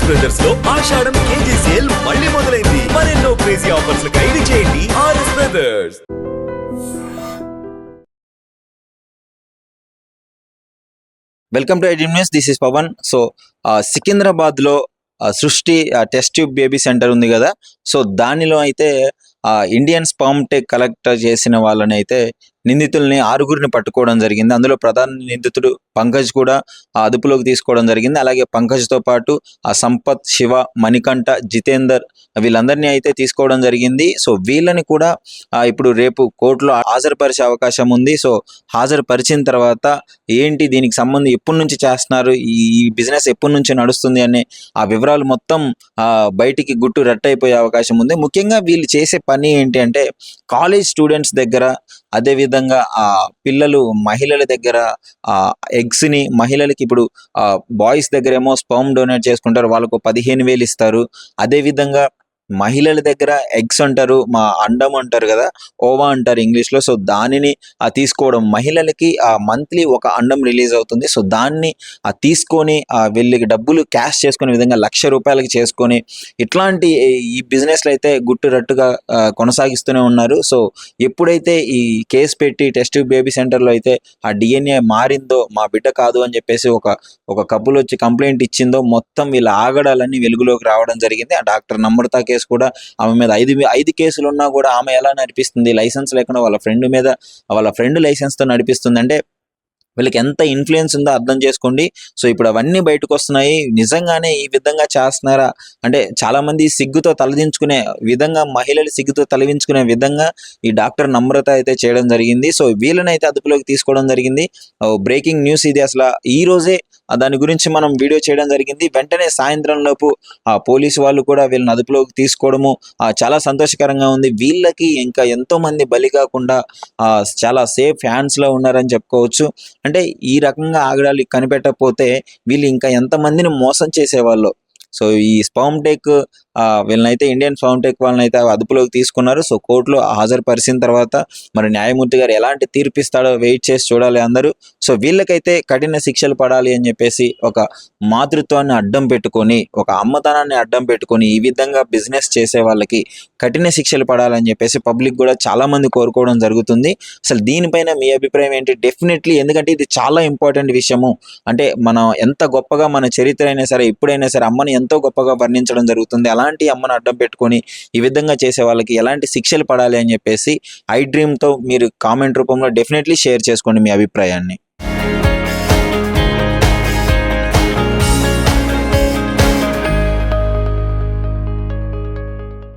RS brothers లో ఆషాఢం KG sale మళ్ళీ మొదలైంది. మరెన్నో క్రేజీ ఆఫర్స్ ఖైదీ చేయండి RS brothers. Welcome to iDream news. This is Pavan. So Secunderabad లో Srushti test tube baby centre ఉంది కదా. సో దానిలో అయితే ఇండియన్ స్పర్మ్ టెక్ కలెక్ట్ చేసిన వాళ్ళని అయితే నిందితుల్ని 6గురిని పట్టుకోవడం జరిగింది. అందులో ప్రధాన నిందితుడు పంకజ్ కూడా అదుపులోకి తీసుకోవడం జరిగింది. అలాగే పంకజ్తో పాటు సంపత్, శివ, మణికంఠ, జితేందర్ వీళ్ళందరినీ అయితే తీసుకోవడం జరిగింది. సో వీళ్ళని కూడా ఇప్పుడు రేపు కోర్టులో హాజరుపరిచే అవకాశం ఉంది. సో హాజరుపరిచిన తర్వాత ఏంటి దీనికి సంబంధం ఎప్పటి నుంచి చేస్తున్నారు, ఈ బిజినెస్ ఎప్పటి నుంచి నడుస్తుంది అనే ఆ వివరాలు మొత్తం బయటికి గుట్టు రట్టయిపోయే అవకాశం ఉంది. ముఖ్యంగా వీళ్ళు చేసే పని ఏంటి అంటే కాలేజ్ స్టూడెంట్స్ దగ్గర, అదేవిధంగా పిల్లలు మహిళల దగ్గర ఎగ్స్ ని, మహిళలకి ఇప్పుడు బాయ్స్ దగ్గర ఏమో స్పర్మ్ డొనేట్ చేసుకుంటారు, వాళ్ళకు 15,000 ఇస్తారు. అదేవిధంగా మహిళల దగ్గర ఎగ్స్ అంటారు, అండం అంటారు కదా, ఓవా అంటారు ఇంగ్లీష్లో. సో దానిని తీసుకోవడం, మహిళలకి మంత్లీ ఒక అండం రిలీజ్ అవుతుంది. సో దాన్ని తీసుకొని వీళ్ళకి డబ్బులు క్యాష్ చేసుకునే విధంగా ₹1,00,000 చేసుకొని ఇట్లాంటి ఈ బిజినెస్లు అయితే గుట్టురట్టుగా కొనసాగిస్తూనే ఉన్నారు. సో ఎప్పుడైతే ఈ కేసు పెట్టి టెస్ట్ బేబీ సెంటర్లో అయితే ఆ DNA మారిందో, మా బిడ్డ కాదు అని చెప్పేసి ఒక కపుల్ వచ్చి కంప్లైంట్ ఇచ్చిందో, మొత్తం వీళ్ళ ఆగడాలన్నీ వెలుగులోకి రావడం జరిగింది. ఆ డాక్టర్ నమ్రత కేసు కూడా, ఆమె మీద 5 కేసులు ఉన్నా కూడా ఆమె ఎలా నడిపిస్తుంది, లైసెన్స్ లేకుండా వాళ్ళ ఫ్రెండ్ లైసెన్స్ తో నడిపిస్తుంది అంటే వీళ్ళకి ఎంత ఇన్ఫ్లుయెన్స్ ఉందో అర్థం చేసుకోండి. సో ఇప్పుడు అవన్నీ బయటకు వస్తున్నాయి. నిజంగానే ఈ విధంగా చేస్తున్నారా అంటే చాలా మంది సిగ్గుతో తలదించుకునే విధంగా, మహిళలు సిగ్గుతో తలదించుకునే విధంగా ఈ డాక్టర్ నమ్రత అయితే చేయడం జరిగింది. సో వీళ్ళని అయితే అదుపులోకి తీసుకోవడం జరిగింది. బ్రేకింగ్ న్యూస్ ఇది. అసలు ఈ రోజే దాని గురించి మనం వీడియో చేయడం జరిగింది. వెంటనే సాయంత్రం లోపు పోలీసు వాళ్ళు కూడా వీళ్ళని అదుపులోకి తీసుకోవడము చాలా సంతోషకరంగా ఉంది. వీళ్ళకి ఇంకా ఎంతో మంది బలి కాకుండా చాలా సేఫ్ హ్యాండ్స్ లో ఉన్నారని చెప్పుకోవచ్చు. అంటే ఈ రకంగా ఆగడాలు కనిపెట్టకపోతే వీళ్ళు ఇంకా ఎంతమందిని మోసం చేసేవాళ్ళు. సో ఈ స్పర్మ్ టెక్ వీళ్ళనైతే, ఇండియన్ స్పర్మ్ టెక్ వాళ్ళని అయితే అదుపులోకి తీసుకున్నారు. సో కోర్టులో హాజరుపరిచిన తర్వాత మరి న్యాయమూర్తి గారు ఎలాంటి తీర్పు ఇస్తాడో వెయిట్ చేసి చూడాలి అందరూ. సో వీళ్ళకైతే కఠిన శిక్షలు పడాలి అని చెప్పేసి, ఒక మాతృత్వాన్ని అడ్డం పెట్టుకొని, ఒక అమ్మతనాన్ని అడ్డం పెట్టుకొని ఈ విధంగా బిజినెస్ చేసే వాళ్ళకి కఠిన శిక్షలు పడాలని చెప్పేసి పబ్లిక్ కూడా చాలా మంది కోరుకోవడం జరుగుతుంది. అసలు దీనిపైన మీ అభిప్రాయం ఏంటి? డెఫినెట్లీ, ఎందుకంటే ఇది చాలా ఇంపార్టెంట్ విషయము. అంటే మనం ఎంత గొప్పగా మన చరిత్ర అయినా సరే, ఎప్పుడైనా సరే అమ్మని ఎంతో గొప్పగా వర్ణించడం జరుగుతుంది. అలాంటి అమ్మను అడ్డం పెట్టుకొని ఈ విధంగా చేసే వాళ్ళకి ఎలాంటి శిక్షలు పడాలి అని చెప్పేసి ఐ డ్రీమ్ తో మీరు కామెంట్ రూపంలో డెఫినెట్లీ షేర్ చేసుకోండి మీ అభిప్రాయాన్ని.